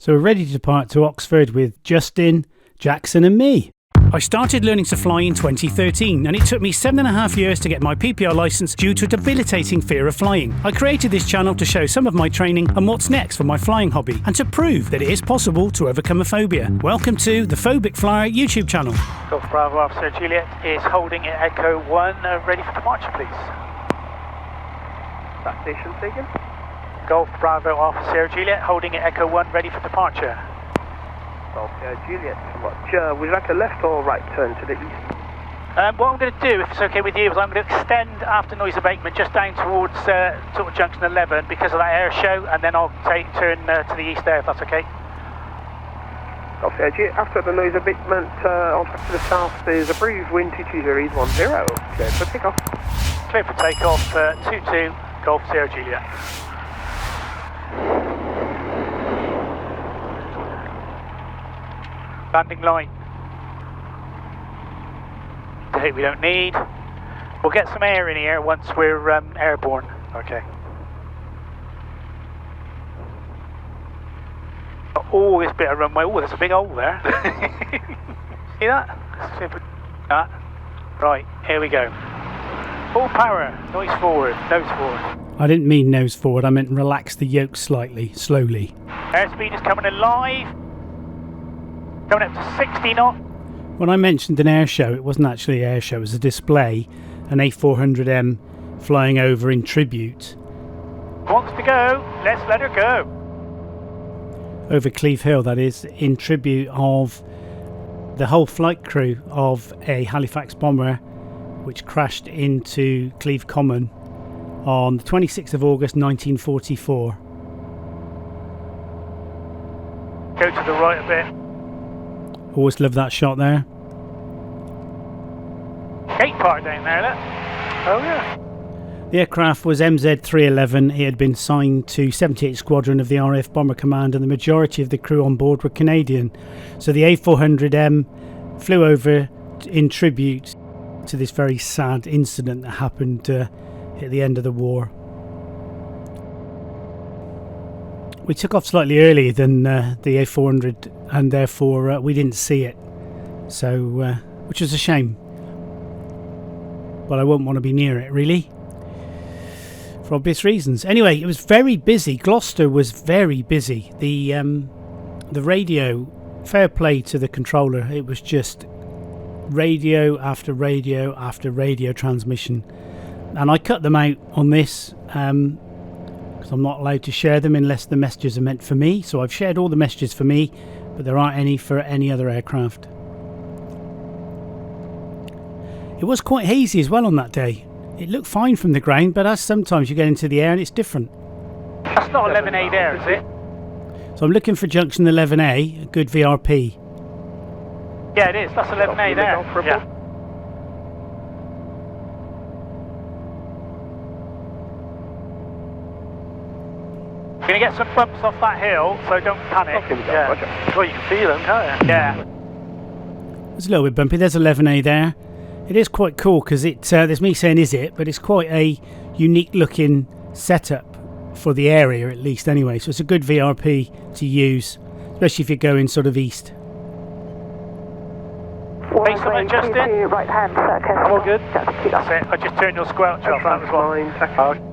So we're ready to depart to Oxford with Justin, Jackson and me. I started learning to fly in 2013 and it took me 7.5 years to get my PPR licence due to a debilitating fear of flying. I created this channel to show some of my training and what's next for my flying hobby and to prove that it is possible to overcome a phobia. Welcome to the Phobic Flyer YouTube channel. Golf Bravo Officer Juliet is holding at Echo 1, ready for departure please. That station taken. Golf Bravo Officer Juliet holding at Echo 1, ready for departure. Golf Juliet, would you like a left or right turn to the east? What I'm going to do, if it's okay with you, is I'm going to extend after noise abatement just down towards sort of junction 11 because of that air show, and then I'll turn to the east there if that's okay. Golf Juliet, after the noise abatement, on track to the south is a Brize wind 220 10, cleared for takeoff. Clear for takeoff, 22 Golf Sierra Juliet. Landing line. Date we don't need. We'll get some air in here once we're airborne. Okay. Oh, this bit of runway. Oh, there's a big hole there. See that? Right, here we go. Full power. Noise forward. Nose forward. I didn't mean nose forward, I meant relax the yoke slightly, slowly. Airspeed is coming in live. Coming up to 60 knots. When I mentioned an air show, it wasn't actually an air show, it was a display, an A400M flying over in tribute. Wants to go, let's let her go. Over Cleve Hill, that is, in tribute of the whole flight crew of a Halifax bomber which crashed into Cleve Common on the 26th of August 1944. Go to the right a bit. Always love that shot there. Gate part down there, look. Oh yeah. The aircraft was MZ311. He had been signed to 78 Squadron of the RAF Bomber Command and the majority of the crew on board were Canadian. So the A400M flew over in tribute to this very sad incident that happened at the end of the war. We took off slightly earlier than the A400 and therefore we didn't see it, so which was a shame, but I won't want to be near it really for obvious reasons. Anyway, it was very busy. Gloucester was very busy. The radio, fair play to the controller, it was just radio after radio after radio transmission, and I cut them out on this because I'm not allowed to share them unless the messages are meant for me. So I've shared all the messages for me, but there aren't any for any other aircraft. It was quite hazy as well on that day. It looked fine from the ground, but as sometimes you get into the air and it's different. That's not 11A there, is it? So I'm looking for junction 11A, a good VRP. Yeah, it is. That's 11A there. Yeah. You're going to get some bumps off that hill, so don't panic. Okay, yeah. Roger. Well, you can feel them, can't you? Yeah. It's a little bit bumpy. There's 11A there. It is quite cool because there's me saying is it, but it's quite a unique looking setup for the area at least anyway. So it's a good VRP to use, especially if you're going sort of east. Hey, something, Justin? Right hand circle. I'm all good. That's it. I just turned your squelch off. That was one.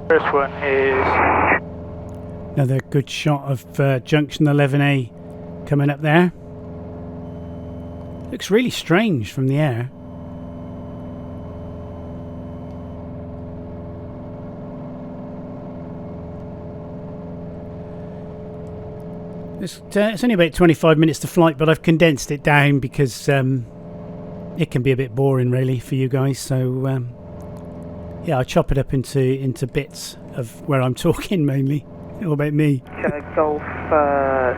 First one is another good shot of junction 11A coming up there. Looks really strange from the air. It's only about 25 minutes to flight, but I've condensed it down because it can be a bit boring really for you guys. So yeah, I chop it up into bits of where I'm talking mainly, all about me. Golf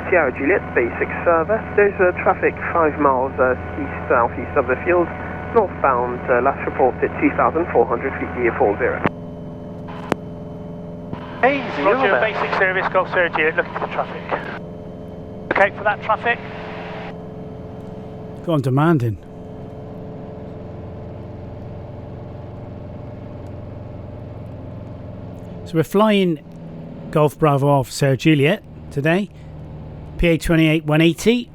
Sierra Juliet, basic service. There's traffic 5 miles east-southeast of the field. Northbound, last reported 2,400 feet, gear 40. Easy, Roger, basic service, Golf Sierra Juliet, looking for the traffic. Okay for that traffic. Go on, demanding. So we're flying Golf Bravo Alpha Sierra Juliet today, PA28 180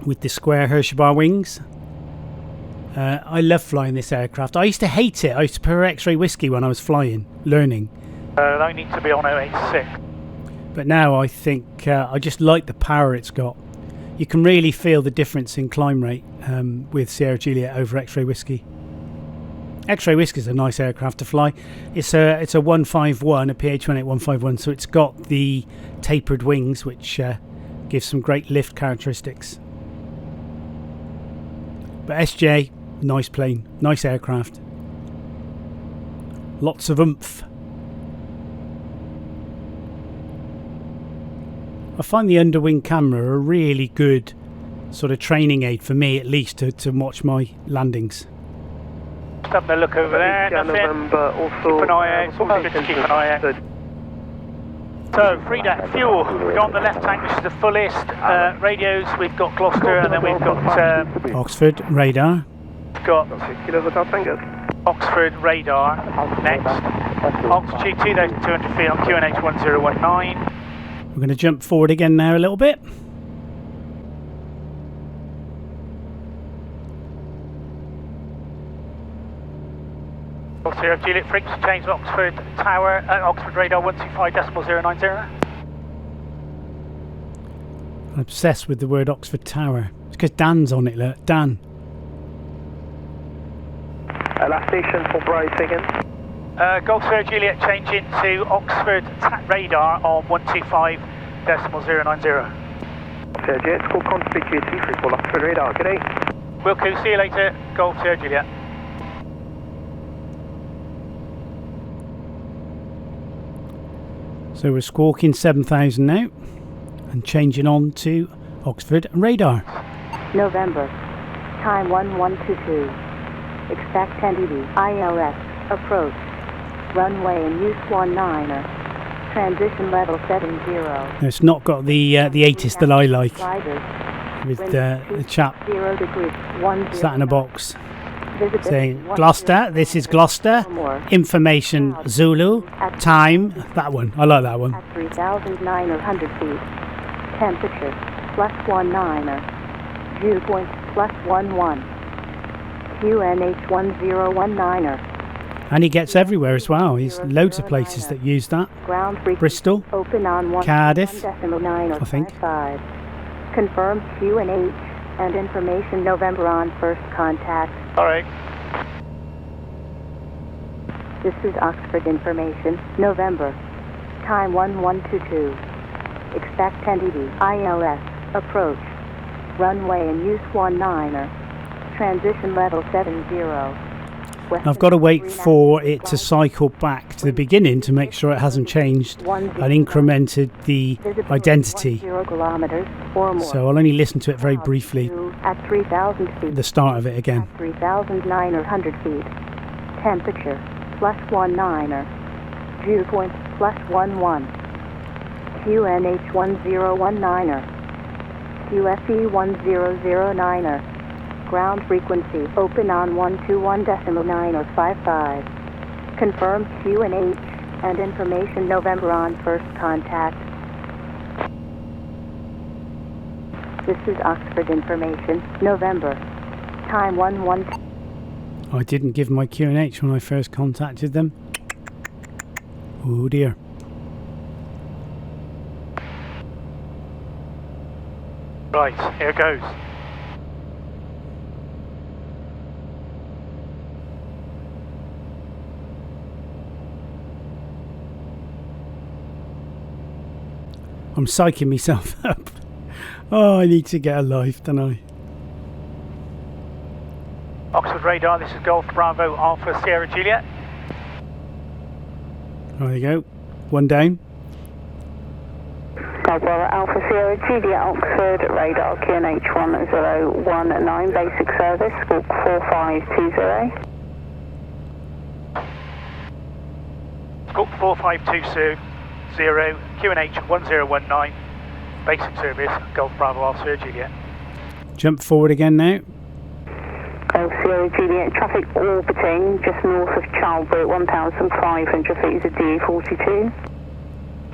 with the square Hirschbar wings. I love flying this aircraft. I used to hate it. I used to prefer X-Ray Whiskey when I was flying, learning. They need to be on 086. But now I think I just like the power it's got. You can really feel the difference in climb rate with Sierra Juliet over X-Ray Whiskey. X-Ray Whiskey is a nice aircraft to fly. It's a 151, a PA28 151, so it's got the tapered wings, which gives some great lift characteristics. But SJ, nice plane, nice aircraft. Lots of oomph. I find the underwing camera a really good sort of training aid for me, at least, to watch my landings. Just having a look over there, nothing. Keep an eye out, it's always good to keep an eye out. So, Frida, fuel, we've got on the left tank, which is the fullest. Radios, we've got Gloucester, and then we've got... Oxford, radar. Got Oxford, radar, next. Altitude 2,200 feet on QNH 1019. We're going to jump forward again now a little bit. Sierra Juliet, frequency change Oxford Tower, Oxford radar 125.090. I'm obsessed with the word Oxford Tower. It's because Dan's on it, look. Dan. Last station for Brize again. Golf Sierra Juliet, change into Oxford radar on 125.090. Sierra Juliet, call contact GT 34 Oxford radar, good day. Wilco, see you later, Golf Sierra Juliet. So we're squawking 7,000 now and changing on to Oxford radar. November, time 1122. Expect 10 dB. ILS, approach. Runway and use 19er. Transition level 70. No, it's not got the ATIS that I like. With the chap sat in a box saying Gloucester, this is Gloucester, information Zulu, time, that one, I like that one. At 3,900 feet, temperature +19er, dew point +11, QNH 1019er. And he gets everywhere as well. He's loads of places that use that. Bristol, open on Cardiff, I think. Confirm QNH and information November on first contact. Alright. This is Oxford information, November. Time 1122. Expect 10 dB. ILS, approach. Runway and use 19er. Transition level 70. I've got to wait for it to cycle back to the beginning to make sure it hasn't changed and incremented the identity. So I'll only listen to it very briefly at 3,000 feet. The start of it again. 3,900 feet. Temperature +19er. Dew point +11. QNH 1019er. QFE 1009er. Ground frequency open on 121.955. Confirm QNH and information November on first contact. This is Oxford information, November. Time 11. I didn't give my QNH when I first contacted them. Oh dear. Right, here goes. I'm psyching myself up. Oh, I need to get a life, don't I? Oxford radar, this is Golf Bravo Alpha Sierra Juliet. There you go. One down. Golf Bravo Alpha Sierra Juliet, Oxford radar QNH 1019, basic service, squawk 4520. Squawk 4520. QNH 1019, basic service, Golf Bravo Alpha Sierra Juliet. Jump forward again now. Golf Sierra Juliet, traffic orbiting just north of Charlbury at 1,500 feet is a DA42.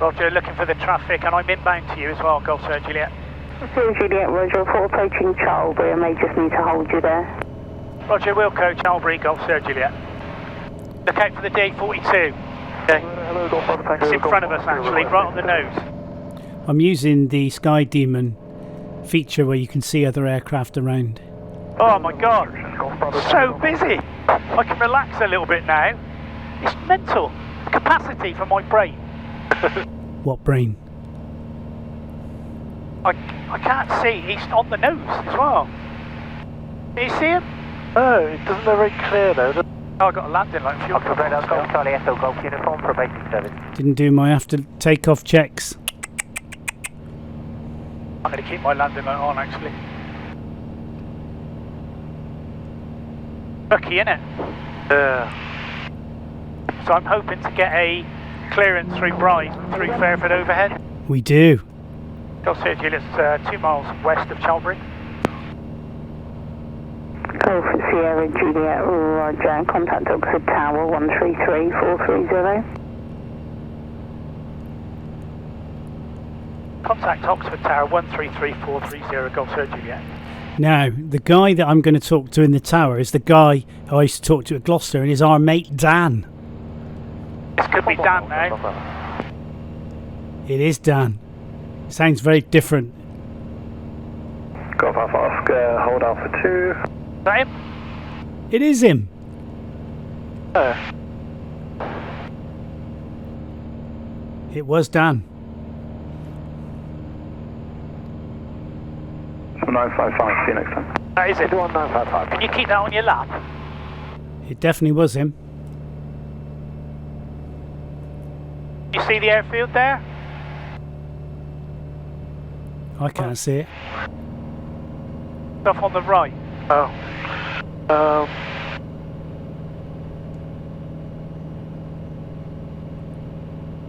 Roger, looking for the traffic, and I'm inbound to you as well, Golf Sierra Juliet. Sierra Juliet, Roger, for approaching Charlbury, I may just need to hold you there. Roger, Wilco, Charlbury, Golf Sierra Juliet. Look out for the DA42. Okay. It's in front of us actually, right on the nose. I'm using the Sky Demon feature where you can see other aircraft around. Oh my god, so busy. I can relax a little bit now. It's mental. Capacity for my brain. What brain? I can't see, he's on the nose as well. Do you see him? Oh, it doesn't look very clear though. Oh, I got a landing like fuel. Charlie Echo Golf uniform for basic service. Didn't do my after takeoff checks. I'm going to keep my landing light on actually. Lucky, innit? Yeah. So I'm hoping to get a clearance through Brize, through Fairford overhead. We do. Golf Sierra Juliet's 2 miles west of Charlbury. Golf Sierra Juliet, Roger, contact Oxford Tower 133430. Contact Oxford Tower 133430, Golf Sierra Juliet. Now, the guy that I'm going to talk to in the tower is the guy who I used to talk to at Gloucester, and is our mate Dan. This could be Dan now. It is Dan. Sounds very different. Golf Alpha Oscar, hold Alpha 2. Is that him? It is him. It was Dan. 955, see you next time. That is it. 1955. Can you keep that on your lap? It definitely was him. You see the airfield there? I can't see it. Stuff on the right. Oh.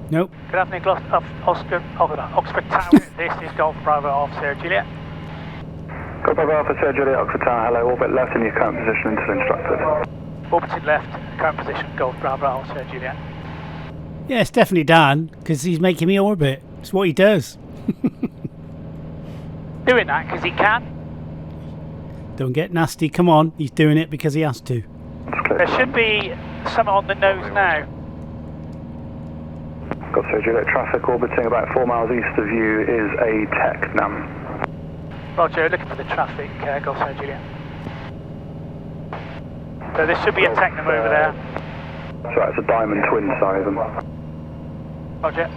Nope. Good afternoon, Oxford Tower. This is Golf Bravo Alpha Sierra Juliet. Golf Bravo Alpha Sierra Juliet, Oxford Tower, hello, orbit left in your current position until instructed. Orbiting left, current position, Golf Bravo Alpha Sierra Juliet. Yeah, it's definitely Dan, because he's making me orbit. It's what he does. Doing that because he can. Don't get nasty. Come on. He's doing it because he has to. There should be something on the nose now. Golf Sierra Juliet, traffic orbiting about 4 miles east of you is a Tecnam. Roger, looking for the traffic, Golf Sierra Juliet. So there should be a Tecnam over there. So it's a Diamond twin size. Roger.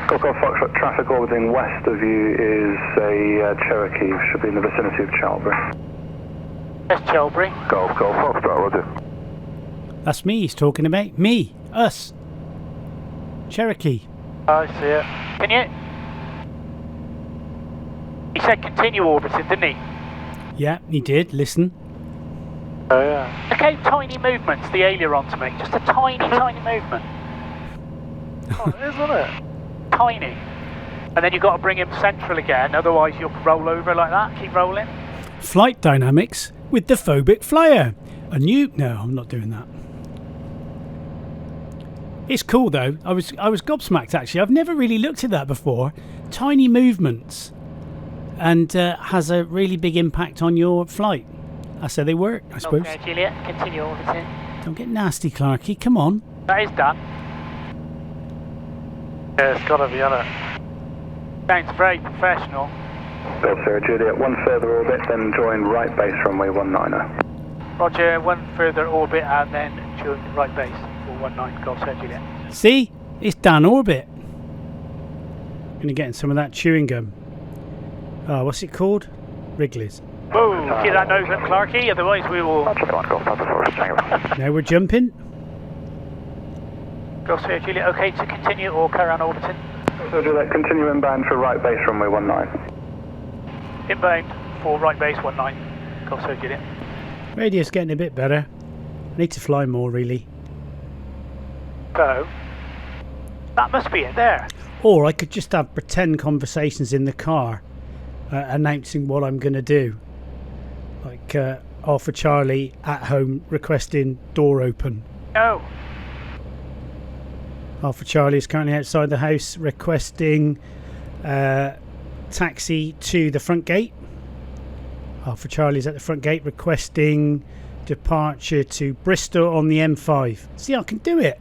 Golf Foxtrot, traffic orbiting west of you is a Cherokee, should be in the vicinity of Charlbury. That's Charlbury. Golf Foxtrot, Roger. That's me he's talking about. Me. Us. Cherokee. I see it. Can you? He said continue orbiting, didn't he? Yeah, he did. Listen. Oh yeah. Look how tiny movements the ailerons make. Just a tiny, tiny movement. Oh, isn't it? Tiny. And then you've got to bring him central again, otherwise you'll roll over like that. Keep rolling. Flight dynamics with the Phobic flyer. A new... No, I'm not doing that. It's cool though. I was gobsmacked actually. I've never really looked at that before. Tiny movements. And has a really big impact on your flight. That's how they work, I suppose. Okay, Juliet, continue orbiting. Don't get nasty, Clarky. Come on. That is done. Yeah, it's got to be on it. Sounds very professional. Golf Sierra Juliet, one further orbit, then join right base runway 19. Roger, one further orbit and then join right base for 19, Golf Sierra Juliet. See? It's Dan Orbit. Gonna get in some of that chewing gum. Oh, what's it called? Wrigley's. Whoa, keep that nose up, Clarky, otherwise we will... Now we're jumping. Golf Sierra Juliet, okay to continue or carry on orbiting? So Juliet, continue inbound for right base runway 19. Inbound for right base 19, Golf Sierra Juliet. Radio's getting a bit better. I need to fly more, really. So, that must be it there. Or I could just have pretend conversations in the car, announcing what I'm going to do. Like, Alpha Charlie at home requesting door open. No. Alpha Charlie is currently outside the house requesting taxi to the front gate. Alpha Charlie's at the front gate requesting departure to Bristol on the M5. See, I can do it.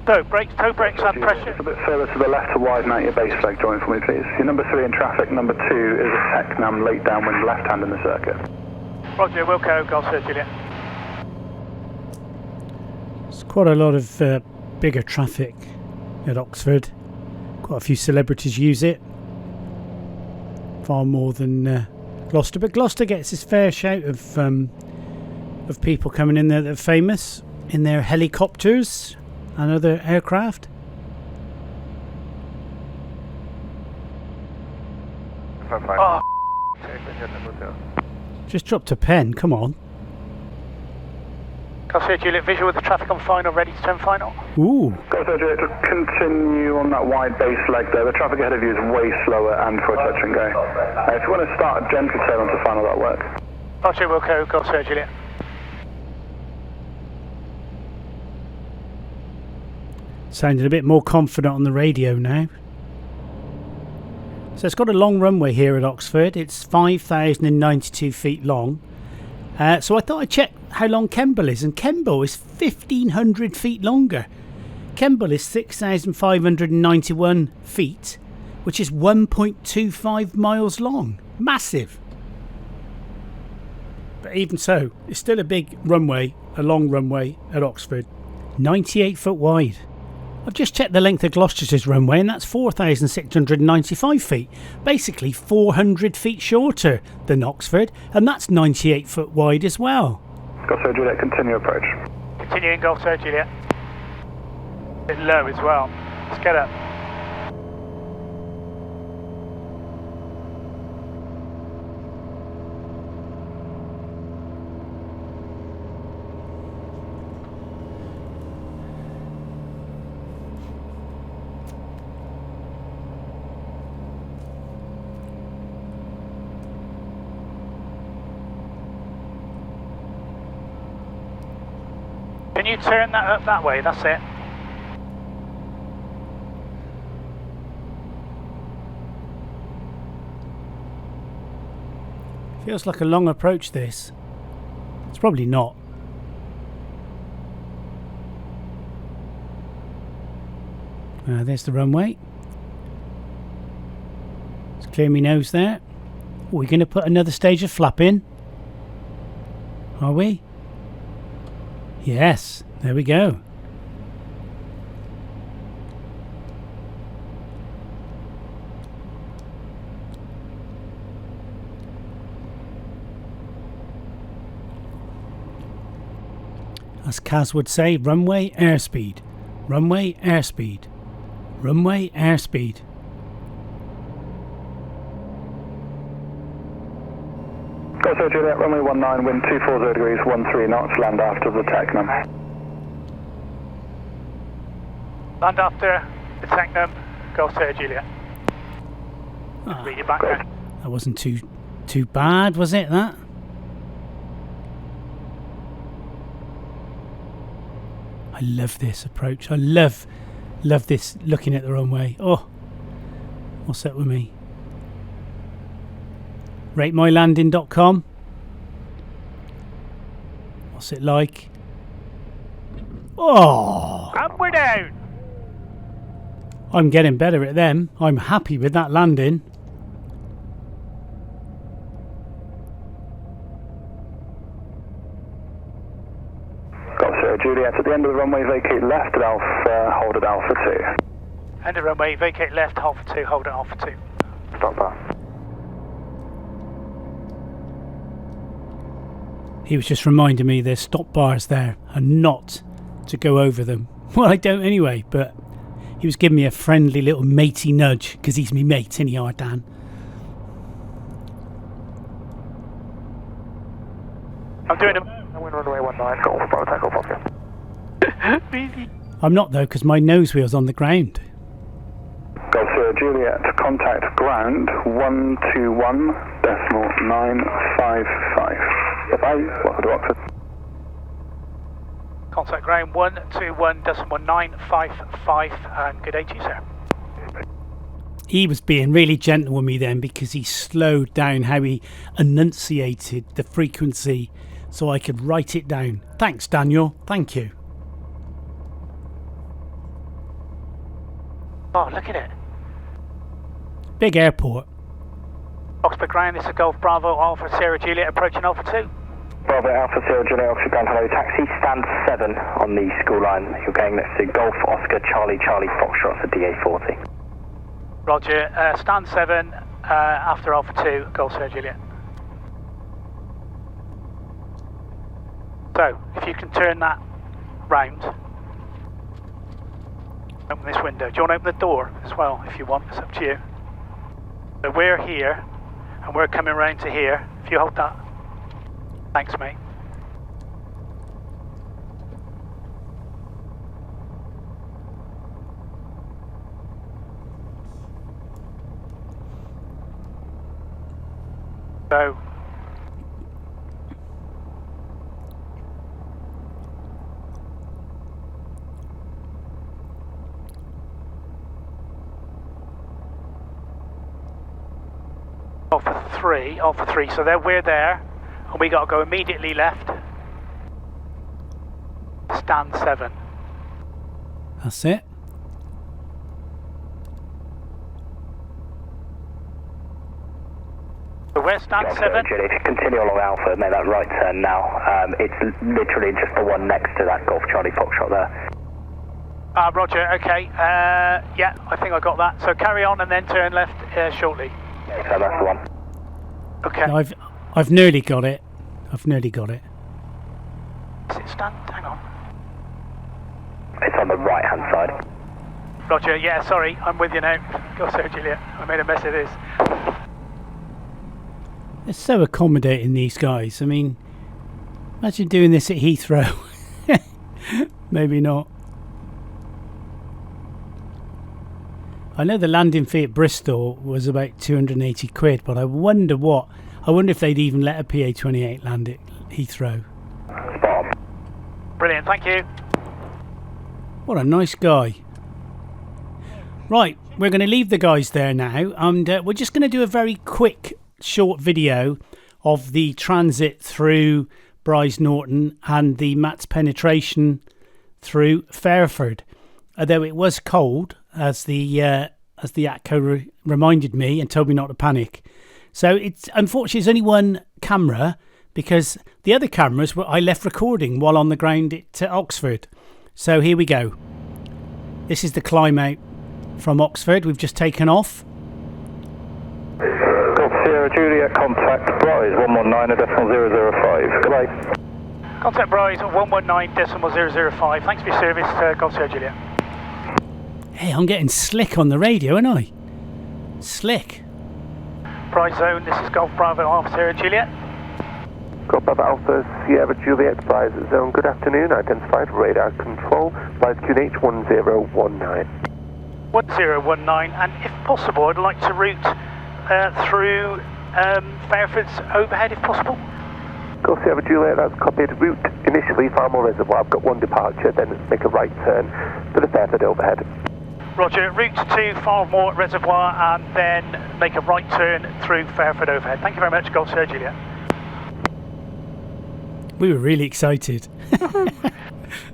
So, toe brakes and pressure. Just a bit further to the left to widen out your base leg joint for me, please. Your number 3 in traffic, number 2 is a Tecnam late downwind left hand in the circuit. Roger, Wilco, Gloucestershire, Juliet. There's quite a lot of bigger traffic at Oxford. Quite a few celebrities use it. Far more than Gloucester, but Gloucester gets its fair shout of people coming in there that are famous in their helicopters and other aircraft. Oh, Just dropped a pen, come on. Gloucestershire, Juliet, visual with the traffic on final, ready to turn final. Ooh. Gloucester, Juliet, to continue on that wide base leg there. The traffic ahead of you is way slower and for a touch and go. If you want to start a gentle tail onto final, that'll work. Roger, Wilco, Gloucestershire, Juliet. Sounded a bit more confident on the radio now. So it's got a long runway here at Oxford. It's 5,092 feet long. So I thought I'd check how long Kemble is, and Kemble is 1,500 feet longer. Kemble is 6,591 feet, which is 1.25 miles long. Massive. But even so, it's still a big runway, a long runway at Oxford. 98 foot wide. I've just checked the length of Gloucestershire's runway, and that's 4,695 feet. Basically 400 feet shorter than Oxford, and that's 98 foot wide as well. Gloucester, Juliet, continue approach. Continuing, Gloucester, Juliet. Bit low as well. Let's get up. Can you turn that up that way? That's it. Feels like a long approach, this. It's probably not. There's the runway. Let's clear me nose there. Are we going to put another stage of flap in? Are we? Yes, there we go. As Kaz would say, runway airspeed, runway airspeed, runway airspeed. Gloucester, Juliet, runway 19, wind 240 degrees, 13 knots, land after the Tecnam. Land after the Tecnam, Gloucester, Juliet. Read it back there. That wasn't too bad, was it, that? I love this approach. I love this looking at the runway. Oh, what's up with me? RateMyLanding.com. What's it like? Oh! And we're down! I'm getting better at them. I'm happy with that landing. Gloucester, Juliet, at the end of the runway, vacate left at Alpha, hold at Alpha 2. End of runway, vacate left, Alpha 2, hold at Alpha 2. Stop that. He was just reminding me there's stop bars there and not to go over them. Well, I don't anyway, but he was giving me a friendly little matey nudge because he's me mate, isn't he, Dan? I'm doing a... Wind runway 19, Golf, Bravo, takeoff off you. I'm not though, because my nose wheel's on the ground. Gloucester, Juliet, contact ground 121.955. Bye, welcome to Oxford. Contact ground 121.1955 and good day to you, sir. He was being really gentle with me then because he slowed down how he enunciated the frequency so I could write it down. Thanks, Daniel. Thank you. Oh, look at it. Big airport. Oxford ground, this is Golf Bravo Alpha Sierra Juliet approaching Alpha 2. Bravo Alpha Sierra Juliet, Oxford ground, hello, taxi, stand 7 on the school line. You're going next to Golf Oscar Charlie Charlie Foxtrot for DA40. Roger, stand 7 after Alpha 2, Golf Sierra Juliet. So, if you can turn that round, open this window. Do you want to open the door as well, if you want? It's up to you. So we're here, and we're coming round to here. If you hold that. Thanks, mate. So, Alpha 3, so we're there, and we got to go immediately left. Stand 7. That's it. So where's stand 7? Julie, if you continue along Alpha, make that right turn now. It's literally just the one next to that Golf Charlie Foxtrot there. Roger, okay. Yeah, I think I got that. So carry on and then turn left shortly. So that's the one. Okay. I've nearly got it. I've nearly got it. Is it stand? Hang on. It's on the right hand side. Roger, yeah, sorry, I'm with you now. Go, Sir Juliet. I made a mess of this. They're so accommodating, these guys. I mean, imagine doing this at Heathrow. Maybe not. I know the landing fee at Bristol was about 280 quid, but I wonder if they'd even let a PA-28 land at Heathrow. Spot on. Brilliant, thank you. What a nice guy. Right, we're going to leave the guys there now, and we're just going to do a very quick, short video of the transit through Brize Norton and the MATZ penetration through Fairford. Although it was cold, as the ATCO reminded me and told me not to panic. So it's unfortunately it's only one camera, because the other cameras I left recording while on the ground at Oxford. So here we go. This is the climb out from Oxford. We've just taken off. Golf Sierra Juliet, contact Brize 119.005. Goodbye. Contact Brize 119.005. Thanks for your service, Golf Sierra Juliet. Hey, I'm getting slick on the radio, aren't I? Slick. Brize Zone, this is Golf Bravo Alpha Sierra Juliet. Golf Bravo Alpha Sierra Juliet, Brize Zone, good afternoon. Identified radar control, Brize QNH 1019. 1019, and if possible, I'd like to route through Fairford's overhead, if possible. Golf Sierra Juliet, that's copied. Route initially Farmore Reservoir. I've got one departure, then make a right turn for the Fairford overhead. Roger, route to Farmore Reservoir and then make a right turn through Fairford overhead. Thank you very much, Golf Sierra Juliet. We were really excited.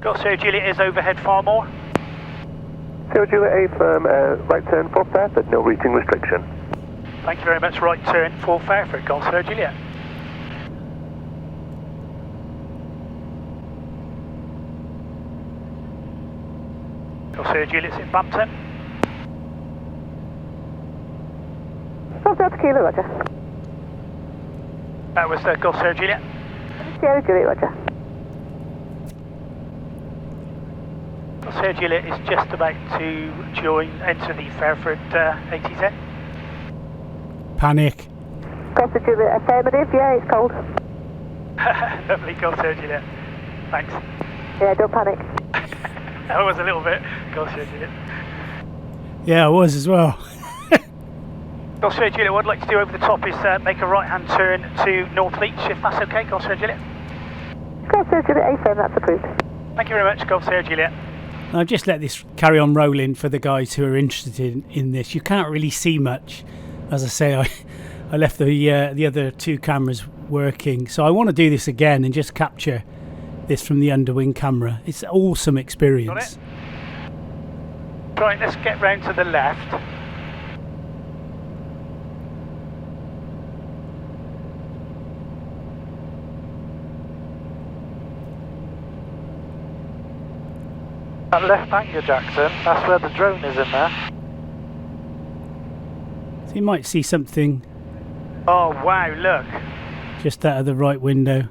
Golf Sierra Juliet is overhead Farmore. Sierra Juliet A firm, right turn for Fairford, no routing restriction. Thank you very much, right turn for Fairford, Golf Sierra Juliet. Golf Sierra Juliet's in Bampton. Delta Kilo, Roger. That was Golf Sierra Juliet. Sierra Juliet, Roger. Golf Sierra Juliet is just about to enter the Fairford ATZ. Golf Panic. Sierra Juliet, affirmative, yeah, it's cold. Lovely, Golf Sierra Juliet. Thanks. Yeah, don't panic. I was a little bit. Golf Sierra Juliet. Yeah, I was as well. Gloucestershire Juliet, what I'd like to do over the top is make a right-hand turn to Northleach, if that's okay, Gloucestershire Juliet. Gloucestershire Juliet, A-firm, that's approved. Thank you very much, Gloucestershire Juliet. I'll just let this carry on rolling for the guys who are interested in this. You can't really see much. As I say, I left the other two cameras working, so I want to do this again and just capture this from the underwing camera. It's an awesome experience. Got it? Right, let's get round to the left. That left anchor, Jackson, that's where the drone is in there. So you might see something. Oh wow, look. Just out of the right window.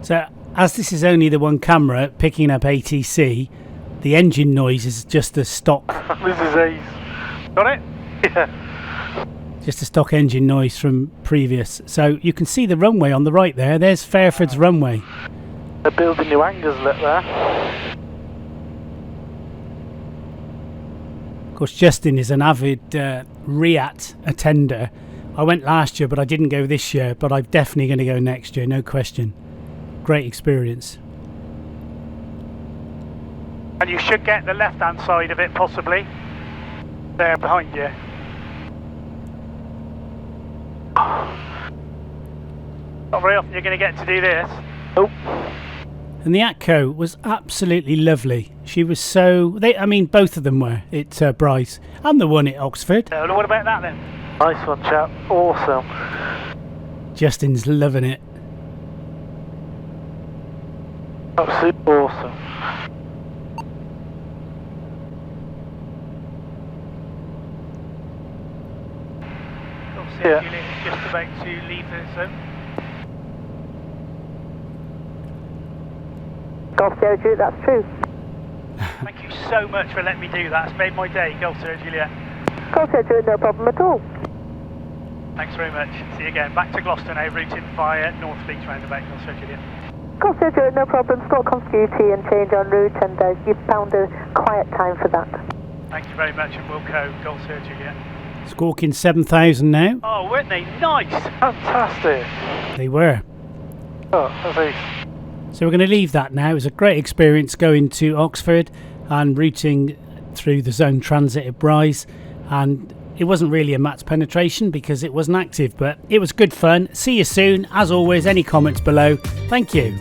So as this is only the one camera picking up ATC, the engine noise is just a stock. This is Ace. Got it? Yeah. Just a stock engine noise from previous. So you can see the runway on the right there. There's Fairford's runway. They're building new hangars lit there. Of course, Justin is an avid RIAT attender. I went last year, but I didn't go this year. But I'm definitely going to go next year, no question. Great experience. And you should get the left-hand side of it, possibly. There, behind you. Not very often you're going to get to do this. Nope. And the ATCO was absolutely lovely. She was so... I mean, both of them were. It's Brize. And the one at Oxford. What about that then? Nice one, chap. Awesome. Justin's loving it. Absolutely awesome. Yeah. Juliet is just about to leave the zone. Gloucestershire Juliet, that's true. Thank you so much for letting me do that. It's made my day, Gloucestershire Juliet. Gloucestershire Juliet, no problem at all. Thanks very much. See you again. Back to Gloucester now, routing via Northleach Roundabout, Gloucestershire Juliet. Gloucestershire Juliet, no problem. Scott comes duty and change en route, and you've found a quiet time for that. Thank you very much, and Wilco, Gloucestershire Juliet. Squawking 7,000 now. Oh, weren't they nice? Fantastic. They were. Oh, that's Ace. So we're going to leave that now. It was a great experience going to Oxford and routing through the zone transit at Brize. And it wasn't really a MATZ penetration because it wasn't active, but it was good fun. See you soon. As always, any comments below. Thank you.